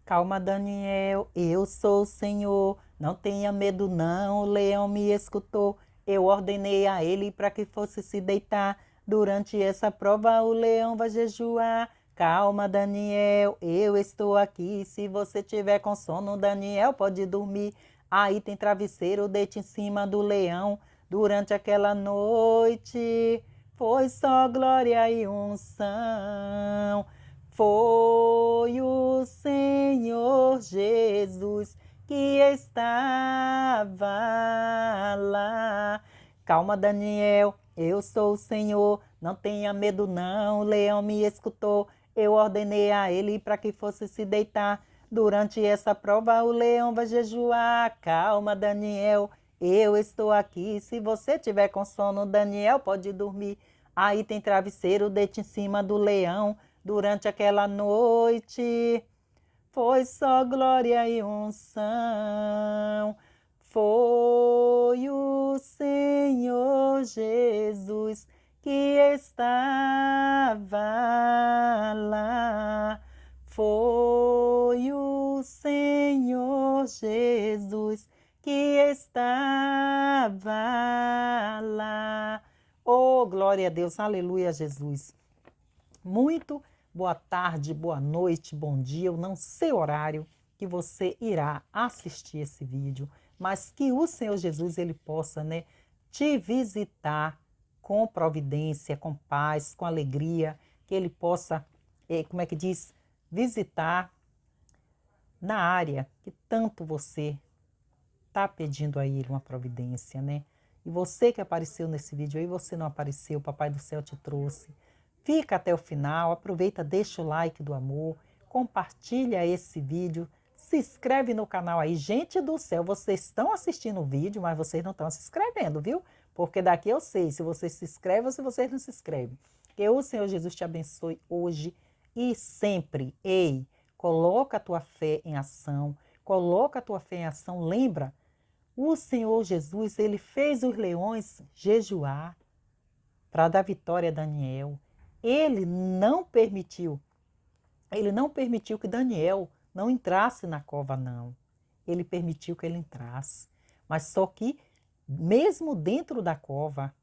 Calma, Daniel, eu sou o Senhor. Não tenha medo, não. O leão me escutou. Eu ordenei a ele para que fosse se deitar. Durante essa prova, o leão vai jejuar. Calma, Daniel, eu estou aqui. Se você tiver com sono, Daniel pode dormir. Aí tem travesseiro, deite em cima do leão. Durante aquela noite, foi só glória e unção. Foi o Senhor Jesus que estava lá. Calma, Daniel, eu sou o Senhor, não tenha medo não. O leão me escutou, eu ordenei a ele para que fosse se deitar. Durante essa prova o leão vai jejuar. Calma, Daniel, eu estou aqui. Se você tiver com sono, Daniel pode dormir. Aí tem travesseiro, deite em cima do leão. Durante aquela noite, foi só glória e unção. Foi o Senhor Jesus que estava lá. Foi o Senhor Jesus que estava lá. Oh, glória a Deus, aleluia, Jesus. Muito boa tarde, boa noite, bom dia. Eu não sei o horário que você irá assistir esse vídeo, mas que o Senhor Jesus ele possa, né, te visitar com providência, com paz, com alegria, que ele possa, como é que diz, visitar na área que tanto você está pedindo a ele uma providência, né? E você que apareceu nesse vídeo aí, você não apareceu, o Papai do Céu te trouxe. Fica até o final, aproveita, deixa o like do amor, compartilha esse vídeo, se inscreve no canal aí. Gente do céu, vocês estão assistindo o vídeo, mas vocês não estão se inscrevendo, viu? Porque daqui eu sei se vocês se inscrevem ou se vocês não se inscrevem. Que o Senhor Jesus te abençoe hoje e sempre. Ei, coloca a tua fé em ação, coloca a tua fé em ação. Lembra, o Senhor Jesus, ele fez os leões jejuar para dar vitória a Daniel. Ele não permitiu que Daniel não entrasse na cova, não. Ele permitiu que ele entrasse. Mas só que, mesmo dentro da cova,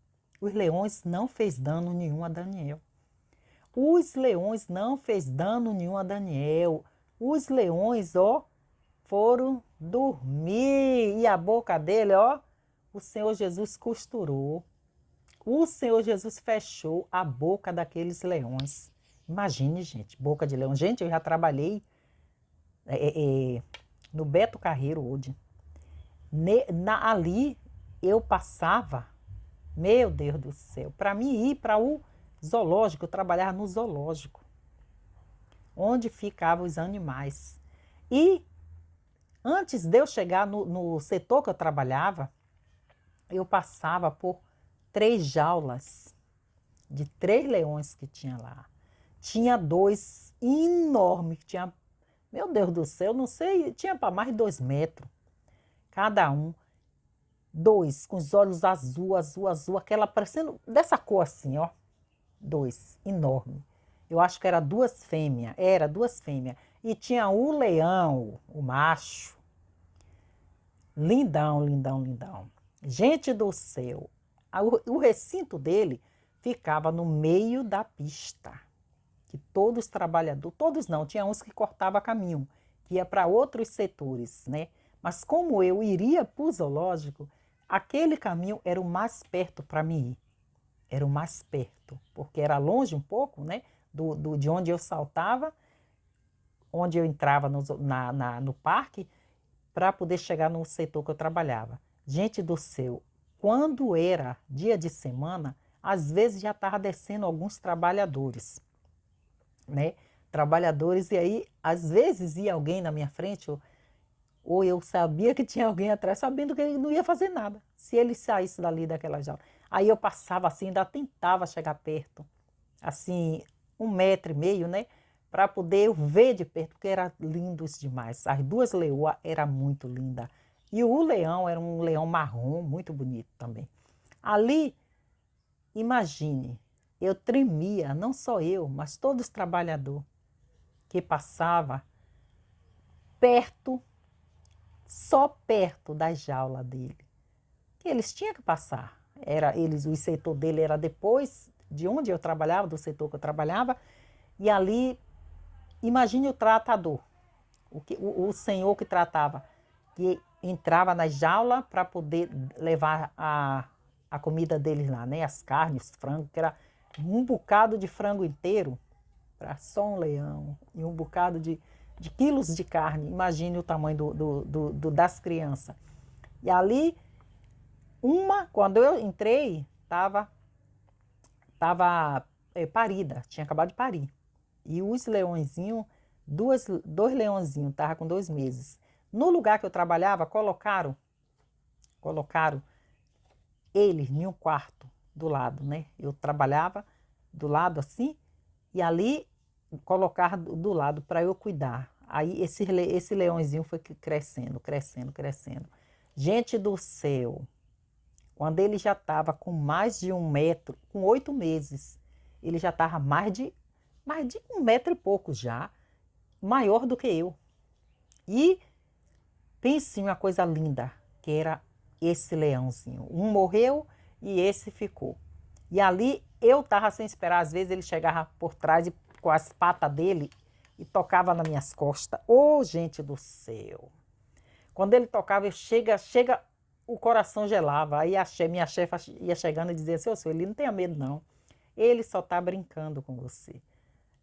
os leões não fez dano nenhum a Daniel. Os leões não fez dano nenhum a Daniel. Os leões, ó, foram dormir. E a boca dele, ó, o Senhor Jesus costurou. O Senhor Jesus fechou a boca daqueles leões. Imagine, gente, boca de leão. Gente, eu já trabalhei no Beto Carreiro hoje. Ali eu passava, meu Deus do céu, para mim ir para o zoológico, eu trabalhava no zoológico, onde ficavam os animais. E antes de eu chegar no setor que eu trabalhava, eu passava por 3 jaulas de 3 leões que tinha lá. Tinha 2 enormes, tinha, meu Deus do céu, não sei, tinha para mais de 2 metros cada um. 2 com os olhos azul, azul, azul, aquela parecendo dessa cor assim, ó. 2, enorme. Eu acho que era 2 fêmeas, era 2 fêmeas. E tinha o leão, o macho. Lindão, lindão, lindão. Gente do céu, o recinto dele ficava no meio da pista. Que todos os trabalhadores, todos não, tinha uns que cortavam caminho, que ia para outros setores, né? Mas como eu iria para o zoológico, aquele caminho era o mais perto para mim ir. Era o mais perto, porque era longe um pouco, né? De onde eu saltava, onde eu entrava no parque, para poder chegar no setor que eu trabalhava. Gente do céu, quando era dia de semana, às vezes já estava descendo alguns trabalhadores, né? Trabalhadores, e aí, às vezes ia alguém na minha frente, ou eu sabia que tinha alguém atrás, sabendo que ele não ia fazer nada, se ele saísse dali daquela jaula. Aí eu passava assim, ainda tentava chegar perto, assim, 1,5 metro, né? Para poder ver de perto, porque eram lindos demais. As 2 leoas eram muito lindas. E o leão era um leão marrom, muito bonito também. Ali, imagine, eu tremia, não só eu, mas todos os trabalhadores que passavam perto, só perto da jaula dele. Que eles tinham que passar. O setor dele era depois de onde eu trabalhava, do setor que eu trabalhava, e ali, imagine o tratador, o senhor que tratava, que entrava na jaula para poder levar a comida deles lá, né? As carnes, frango, que era um bocado de frango inteiro para só um leão, e um bocado de quilos de carne. Imagine o tamanho das crianças. E ali, quando eu entrei, estava parida, tinha acabado de parir. E os leõezinhos, dois leõezinhos, estavam com 2 meses. No lugar que eu trabalhava, colocaram eles em um quarto do lado, né? Eu trabalhava do lado assim, e ali colocaram do lado para eu cuidar. Aí esse leãozinho foi crescendo, crescendo, crescendo. Gente do céu, quando ele já estava com mais de 1 metro, com 8 meses, ele já estava mais de 1 metro e pouco já, maior do que eu. E pense em uma coisa linda, que era esse leãozinho. Um morreu e esse ficou. E ali eu estava sem esperar, às vezes ele chegava por trás e com as patas dele e tocava nas minhas costas. Ô, gente do céu! Quando ele tocava, o coração gelava. Aí minha chefa ia chegando e dizia assim: ô, senhor, ele não tenha medo não. Ele só está brincando com você.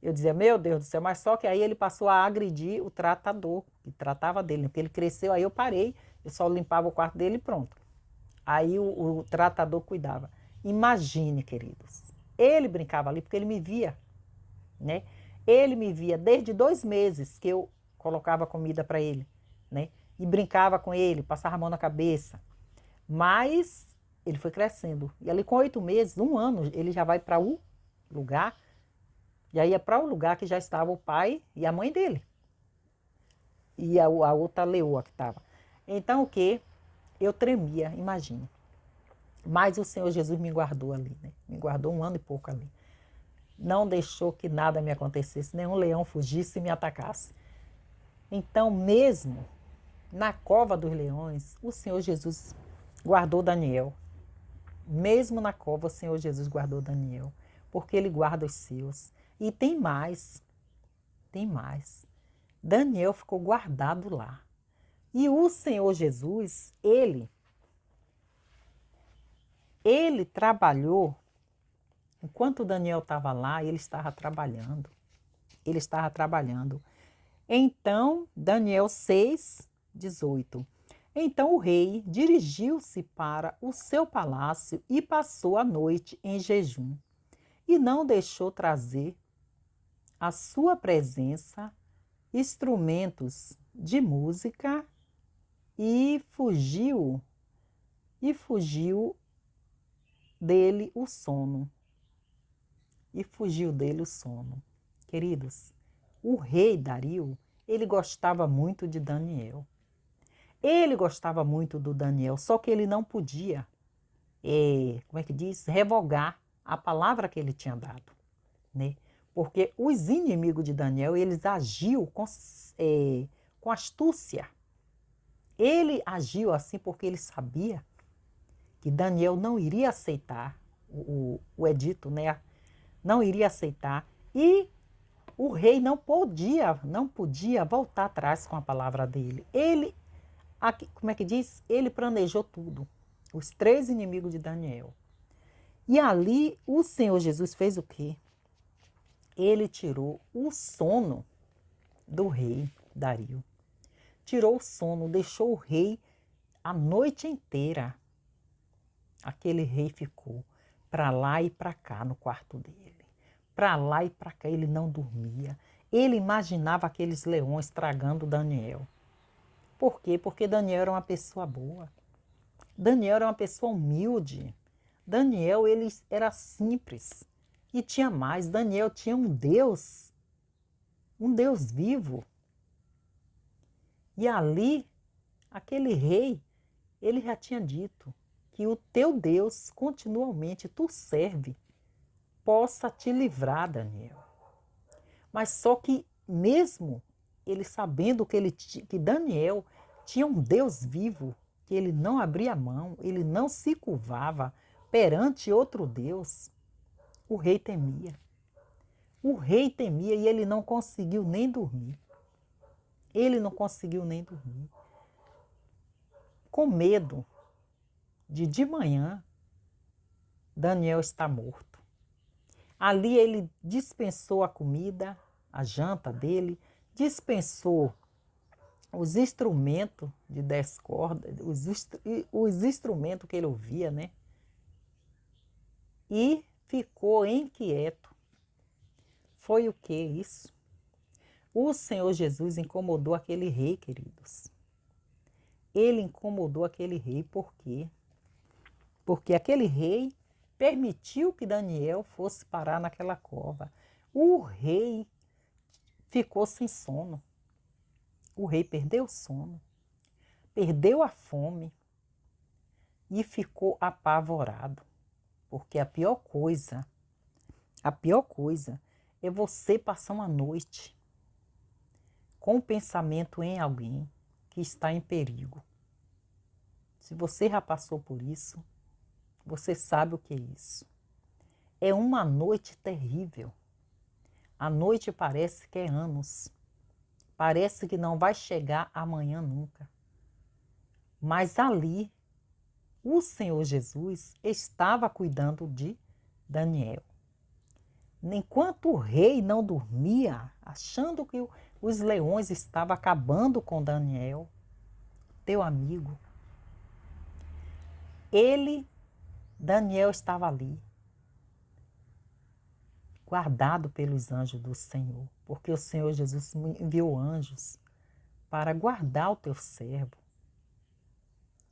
Eu dizia: meu Deus do céu, mas só que aí ele passou a agredir o tratador, que tratava dele, porque ele cresceu, aí eu parei, eu só limpava o quarto dele e pronto. Aí o tratador cuidava. Imagine, queridos, ele brincava ali porque ele me via, né? Ele me via desde 2 meses que eu colocava comida para ele, né? E brincava com ele, passava a mão na cabeça. Mas ele foi crescendo. E ali com 8 meses, 1 ano, ele já vai para o lugar. Já ia para o lugar que já estava o pai e a mãe dele. E a outra leoa que estava. Então o que? Eu tremia, imagina. Mas o Senhor Jesus me guardou ali, né? Me guardou 1 ano e pouco ali. Não deixou que nada me acontecesse, nenhum leão fugisse e me atacasse. Então, mesmo na cova dos leões, o Senhor Jesus guardou Daniel. Mesmo na cova, o Senhor Jesus guardou Daniel, porque ele guarda os seus. E tem mais. Daniel ficou guardado lá. E o Senhor Jesus, ele trabalhou, enquanto Daniel estava lá, ele estava trabalhando. Então, Daniel 6:18. Então o rei dirigiu-se para o seu palácio e passou a noite em jejum, e não deixou trazer à sua presença instrumentos de música, e fugiu dele o sono. Queridos, o rei Dario, ele gostava muito de Daniel. Ele gostava muito do Daniel, só que ele não podia, revogar a palavra que ele tinha dado, né? Porque os inimigos de Daniel, eles agiam com astúcia. Ele agiu assim porque ele sabia que Daniel não iria aceitar o edito, né? Não iria aceitar. E o rei não podia voltar atrás com a palavra dele. Ele planejou tudo. Os 3 inimigos de Daniel. E ali o Senhor Jesus fez o quê? Ele tirou o sono do rei Dario. Tirou o sono, deixou o rei a noite inteira. Aquele rei ficou para lá e para cá no quarto dele. Para lá e para cá, ele não dormia. Ele imaginava aqueles leões tragando Daniel. Por quê? Porque Daniel era uma pessoa boa. Daniel era uma pessoa humilde. Daniel, ele era simples. E tinha mais, Daniel tinha um Deus vivo. E ali, aquele rei, ele já tinha dito que o teu Deus, continuamente tu serve, possa te livrar, Daniel. Mas só que mesmo ele sabendo que Daniel tinha um Deus vivo, que ele não abria mão, ele não se curvava perante outro Deus, o rei temia. O rei temia e ele não conseguiu nem dormir. Ele não conseguiu nem dormir. Com medo de manhã, Daniel está morto. Ali ele dispensou a comida, a janta dele, dispensou os instrumentos de 10 cordas, os instrumentos que ele ouvia, né? E ficou inquieto. Foi o que isso? O Senhor Jesus incomodou aquele rei, queridos. Ele incomodou aquele rei por quê? Porque aquele rei permitiu que Daniel fosse parar naquela cova. O rei ficou sem sono. O rei perdeu o sono, perdeu a fome e ficou apavorado. Porque a pior coisa é você passar uma noite com o pensamento em alguém que está em perigo. Se você já passou por isso, você sabe o que é isso. É uma noite terrível. A noite parece que é anos. Parece que não vai chegar amanhã nunca. Mas ali, o Senhor Jesus estava cuidando de Daniel. Enquanto o rei não dormia, achando que os leões estavam acabando com Daniel, teu amigo, Daniel estava ali, guardado pelos anjos do Senhor, porque o Senhor Jesus enviou anjos para guardar o teu servo.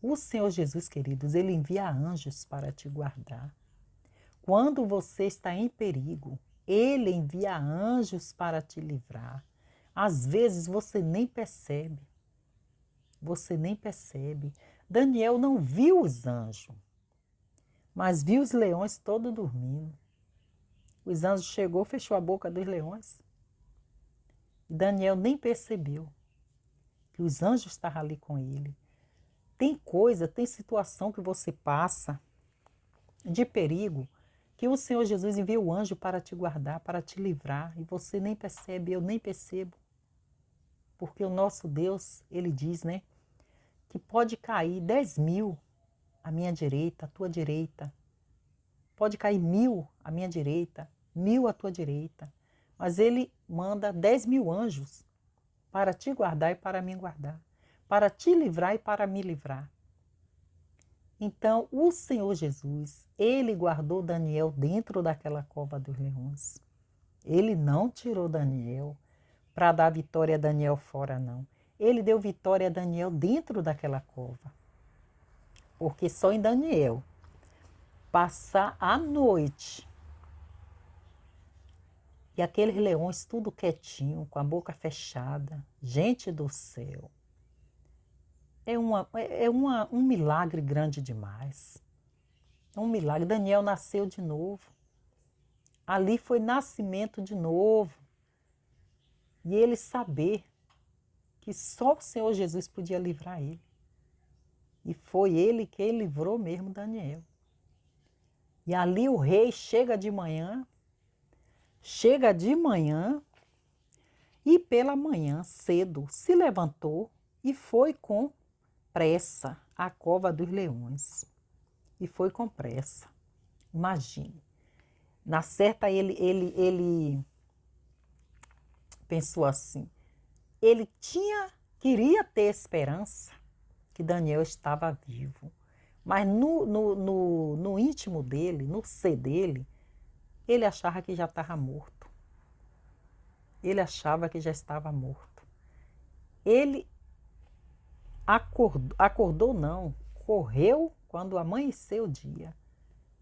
O Senhor Jesus, queridos, ele envia anjos para te guardar. Quando você está em perigo, ele envia anjos para te livrar. Às vezes você nem percebe. Você nem percebe. Daniel não viu os anjos, mas viu os leões todos dormindo. Os anjos chegou, fechou a boca dos leões. E Daniel nem percebeu que os anjos estavam ali com ele. Tem situação que você passa de perigo, que o Senhor Jesus envia o anjo para te guardar, para te livrar, e você nem percebe, eu nem percebo. Porque o nosso Deus, ele diz, né, que pode cair 10.000 à minha direita, à tua direita. Pode cair 1.000 à minha direita, 1.000 à tua direita. Mas ele manda 10.000 anjos para te guardar e para me guardar, para te livrar e para me livrar. Então, o Senhor Jesus, ele guardou Daniel dentro daquela cova dos leões. Ele não tirou Daniel para dar vitória a Daniel fora, não. Ele deu vitória a Daniel dentro daquela cova. Porque só em Daniel passar a noite e aqueles leões tudo quietinho, com a boca fechada, gente do céu, um milagre grande demais. É um milagre. Daniel nasceu de novo. Ali foi nascimento de novo. E ele saber que só o Senhor Jesus podia livrar ele. E foi ele quem livrou mesmo Daniel. E ali o rei chega de manhã e pela manhã cedo se levantou e foi com pressa à cova dos leões. E foi com pressa. Imagine. Na certa ele pensou assim. Ele queria ter esperança que Daniel estava vivo. Mas no íntimo dele, no ser dele, ele achava que já estava morto. Ele achava que já estava morto. Ele acordou não, correu quando amanheceu o dia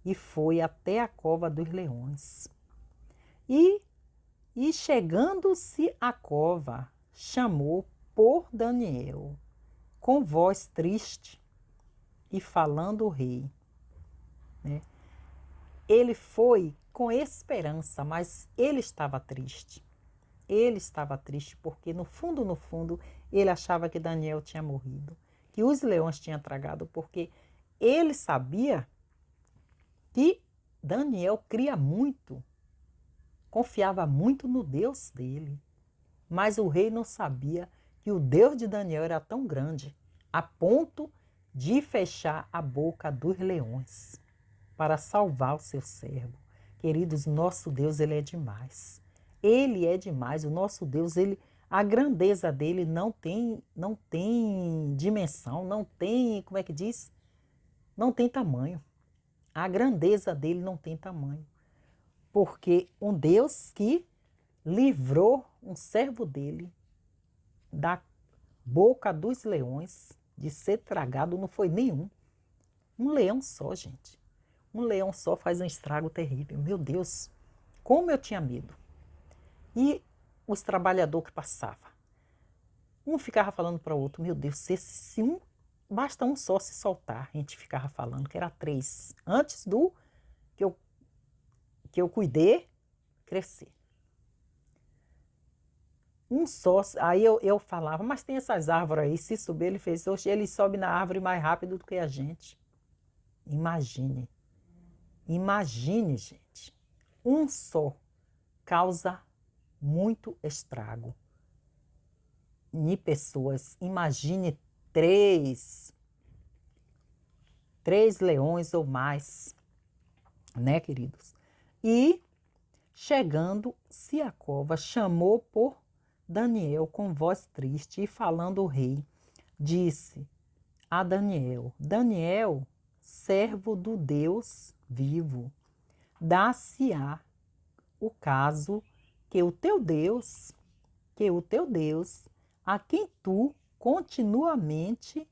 e foi até a cova dos leões. E chegando-se à cova, chamou por Daniel, com voz triste e falando o rei. Né? Ele foi com esperança, mas ele estava triste. Ele estava triste porque no fundo, ele achava que Daniel tinha morrido, que os leões tinham tragado, porque ele sabia que Daniel cria muito, confiava muito no Deus dele. Mas o rei não sabia que o Deus de Daniel era tão grande, a ponto de fechar a boca dos leões para salvar o seu servo. Queridos, nosso Deus, ele é demais. Ele é demais. O nosso Deus, a grandeza dele não tem dimensão, não tem, como é que diz? Não tem tamanho. A grandeza dele não tem tamanho. Porque um Deus que livrou um servo dele da boca dos leões, de ser tragado, não foi nenhum. Um leão só, gente. Um leão só faz um estrago terrível. Meu Deus, como eu tinha medo. E os trabalhadores que passavam. Um ficava falando para o outro, meu Deus, se basta um só se soltar. A gente ficava falando que era 3. Antes do que eu cuidei crescer. Um só, aí eu falava, mas tem essas árvores aí, se subir, ele fez, hoje ele sobe na árvore mais rápido do que a gente. Imagine, gente, um só causa muito estrago em pessoas. Imagine três leões ou mais, né, queridos? E chegando-se à cova, chamou por Daniel com voz triste e falando o rei, disse a Daniel: Daniel, servo do Deus vivo, dá-se-á o caso que o teu Deus, a quem tu continuamente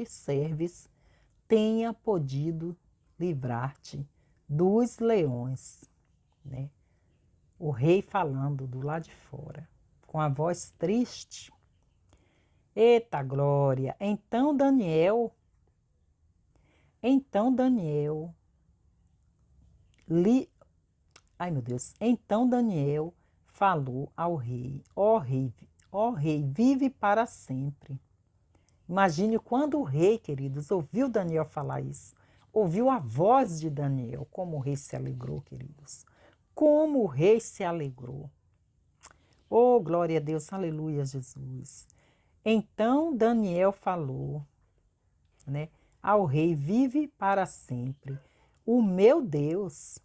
serves, tenha podido livrar-te dos leões, né? O rei falando do lado de fora, com a voz triste. Eita glória! Então Daniel Então Daniel falou ao rei: ó rei, vive para sempre. Imagine quando o rei, queridos, ouviu Daniel falar isso, ouviu a voz de Daniel, como o rei se alegrou, queridos. Como o rei se alegrou. Oh, glória a Deus, aleluia, Jesus. Então Daniel falou, né, ao rei: vive para sempre. O meu Deus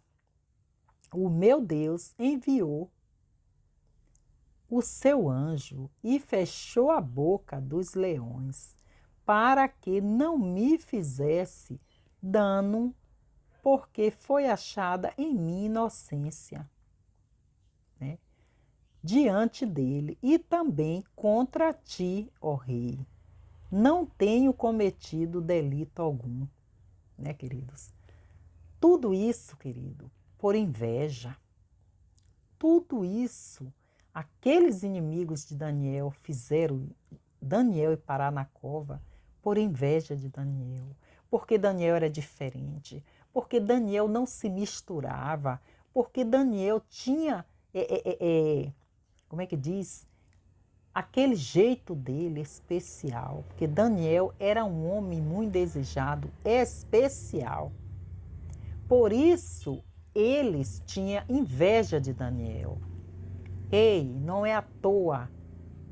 enviou o seu anjo e fechou a boca dos leões, para que não me fizesse dano, porque foi achada em mim inocência, né, diante dele, e também contra ti, ó rei. Não tenho cometido delito algum, né, queridos? Tudo isso, querido, por inveja. Tudo isso, aqueles inimigos de Daniel fizeram Daniel ir parar na cova por inveja de Daniel, porque Daniel era diferente, porque Daniel não se misturava, porque Daniel tinha, como é que diz? Aquele jeito dele especial, porque Daniel era um homem muito desejado, especial. Por isso, eles tinham inveja de Daniel. Ei, não é à toa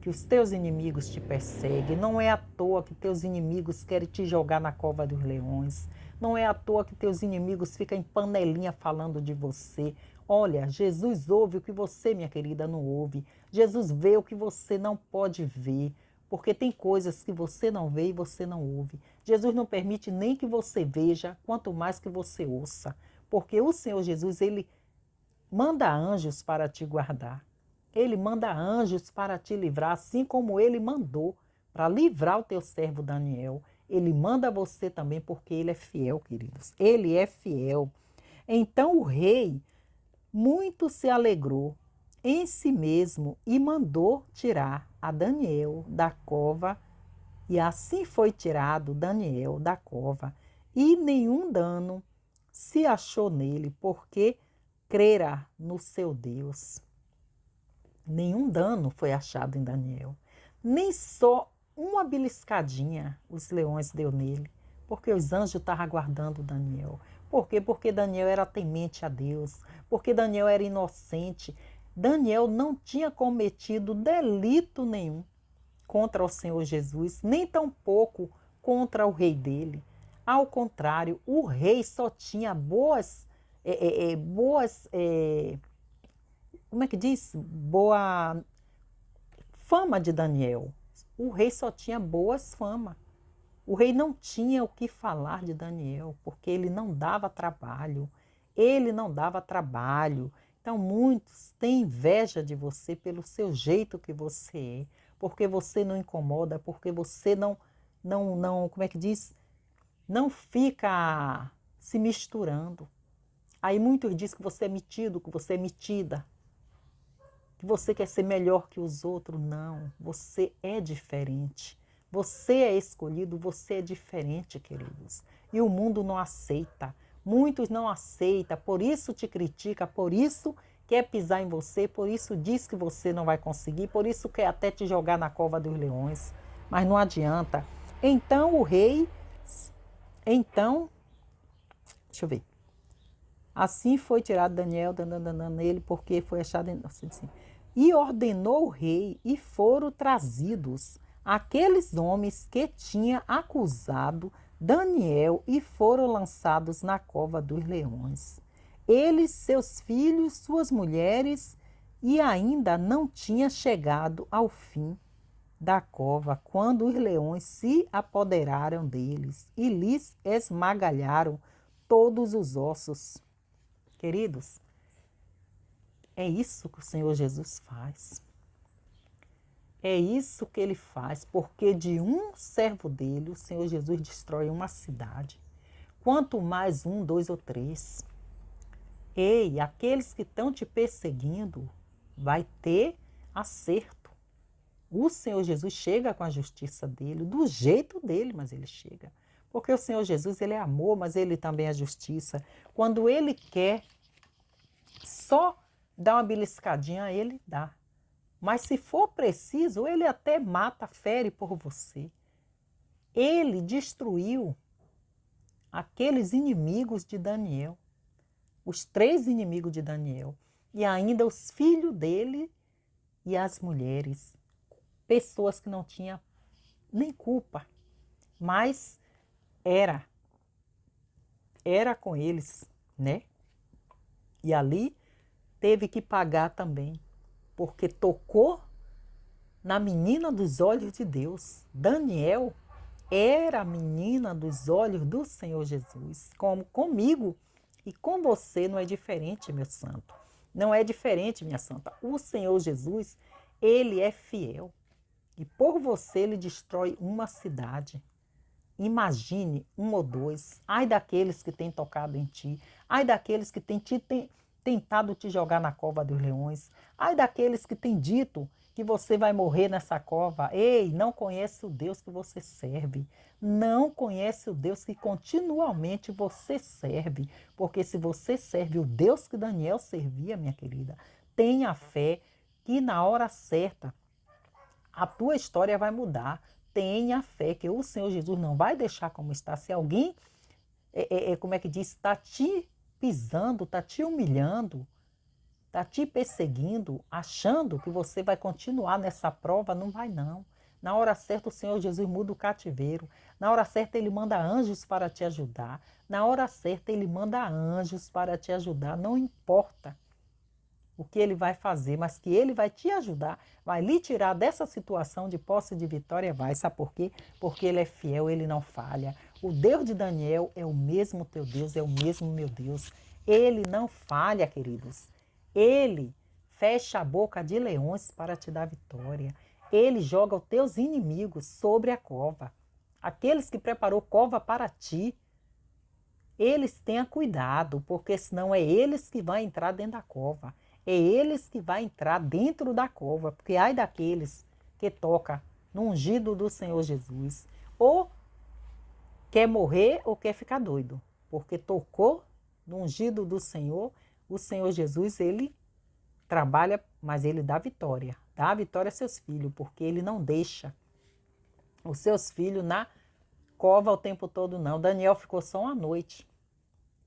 que os teus inimigos te perseguem, não é à toa que teus inimigos querem te jogar na cova dos leões, não é à toa que teus inimigos ficam em panelinha falando de você. Olha, Jesus ouve o que você, minha querida, não ouve. Jesus vê o que você não pode ver, porque tem coisas que você não vê e você não ouve. Jesus não permite nem que você veja, quanto mais que você ouça, porque o Senhor Jesus, ele manda anjos para te guardar. Ele manda anjos para te livrar, assim como ele mandou para livrar o teu servo Daniel. Ele manda você também, porque ele é fiel, queridos. Ele é fiel. Então o rei muito se alegrou em si mesmo e mandou tirar a Daniel da cova. E assim foi tirado Daniel da cova, e nenhum dano se achou nele, porque crera no seu Deus. Nenhum dano foi achado em Daniel. Nem só uma beliscadinha os leões deu nele, porque os anjos estavam aguardando Daniel. Por quê? Porque Daniel era temente a Deus, porque Daniel era inocente. Daniel não tinha cometido delito nenhum contra o Senhor Jesus, nem tampouco contra o rei dele. Ao contrário, o rei só tinha como é que diz? Boa fama de Daniel. O rei só tinha boas fama. O rei não tinha o que falar de Daniel, porque ele não dava trabalho. Ele não dava trabalho. Então, muitos têm inveja de você pelo seu jeito que você é, porque você não incomoda, porque você como é que diz? Não fica se misturando. Aí muitos dizem que você é metido, que você é metida, que você quer ser melhor que os outros. Não, você é diferente. Você é escolhido, você é diferente, queridos. E o mundo não aceita. Muitos não aceitam, por isso te critica, por isso quer pisar em você, por isso diz que você não vai conseguir, por isso quer até te jogar na cova dos leões. Mas não adianta. Então o rei, então, deixa eu ver. Assim foi tirado Daniel nele, porque foi achado assim. E ordenou o rei, e foram trazidos aqueles homens que tinha acusado Daniel e foram lançados na cova dos leões. Eles, seus filhos, suas mulheres, e ainda não tinha chegado ao fim da cova quando os leões se apoderaram deles e lhes esmagalharam todos os ossos. Queridos, é isso que o Senhor Jesus faz. É isso que ele faz, porque de um servo dele, o Senhor Jesus destrói uma cidade. Quanto mais um, dois ou três. Ei, aqueles que estão te perseguindo, vai ter acerto. O Senhor Jesus chega com a justiça dele, do jeito dele, mas ele chega. Porque o Senhor Jesus, ele é amor, mas ele também é justiça. Quando ele quer só dar uma beliscadinha, ele dá. Mas se for preciso, ele até mata, fere por você. Ele destruiu aqueles inimigos de Daniel, os 3 inimigos de Daniel, e ainda os filhos dele e as mulheres, pessoas que não tinham nem culpa, mas era com eles, né? E ali teve que pagar também, porque tocou na menina dos olhos de Deus. Daniel era a menina dos olhos do Senhor Jesus. Como comigo e com você não é diferente, meu santo. Não é diferente, minha santa. O Senhor Jesus, ele é fiel. E por você ele destrói uma cidade. Imagine 1 ou 2. Ai daqueles que têm tocado em ti. Ai daqueles que têm tentado te jogar na cova dos leões. Ai daqueles que têm dito que você vai morrer nessa cova. Ei, não conhece o Deus que você serve. Não conhece o Deus que continuamente você serve. Porque se você serve o Deus que Daniel servia, minha querida, tenha fé que na hora certa a tua história vai mudar. Tenha fé que o Senhor Jesus não vai deixar como está. Se alguém, como é que diz, está te pisando, está te humilhando, está te perseguindo, achando que você vai continuar nessa prova, não vai não. Na hora certa o Senhor Jesus muda o cativeiro. Na hora certa ele manda anjos para te ajudar. Na hora certa ele manda anjos para te ajudar. Não importa o que ele vai fazer, mas que ele vai te ajudar, vai lhe tirar dessa situação de posse de vitória, vai. Sabe por quê? Porque ele é fiel, ele não falha. O Deus de Daniel é o mesmo teu Deus, é o mesmo meu Deus. Ele não falha, queridos. Ele fecha a boca de leões para te dar vitória. Ele joga os teus inimigos sobre a cova. Aqueles que preparou cova para ti, eles tenham cuidado, porque senão é eles que vão entrar dentro da cova. É eles que vão entrar dentro da cova, porque ai daqueles que toca no ungido do Senhor Jesus, ou quer morrer ou quer ficar doido, porque tocou no ungido do Senhor, o Senhor Jesus, ele trabalha mas ele dá a vitória a seus filhos, porque ele não deixa os seus filhos na cova o tempo todo, não. Daniel ficou só uma noite.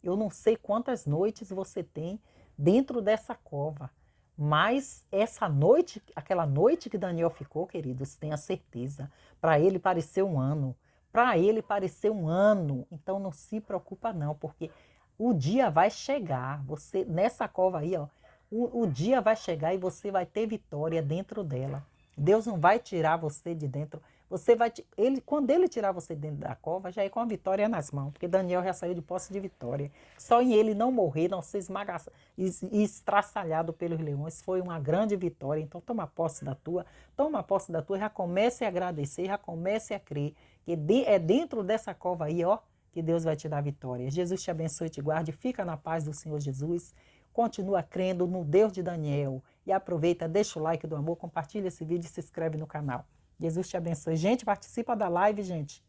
Eu não sei quantas noites você tem dentro dessa cova, mas essa noite, aquela noite que Daniel ficou, queridos, tenha certeza, para ele pareceu um ano. Para ele pareceu um ano. Então não se preocupa não, porque o dia vai chegar. Você nessa cova aí, ó, o dia vai chegar e você vai ter vitória dentro dela. Deus não vai tirar você de dentro. Você vai, quando ele tirar você dentro da cova, já é com a vitória nas mãos, porque Daniel já saiu de posse de vitória. Só em ele não morrer, não ser esmagado e estraçalhado pelos leões, foi uma grande vitória. Então toma posse da tua, já comece a agradecer, já comece a crer, que é dentro dessa cova aí, ó, que Deus vai te dar vitória. Jesus te abençoe e te guarde, fica na paz do Senhor Jesus. Continua crendo no Deus de Daniel. E aproveita, deixa o like do amor, compartilha esse vídeo e se inscreve no canal. Jesus te abençoe. Gente, participa da live, gente.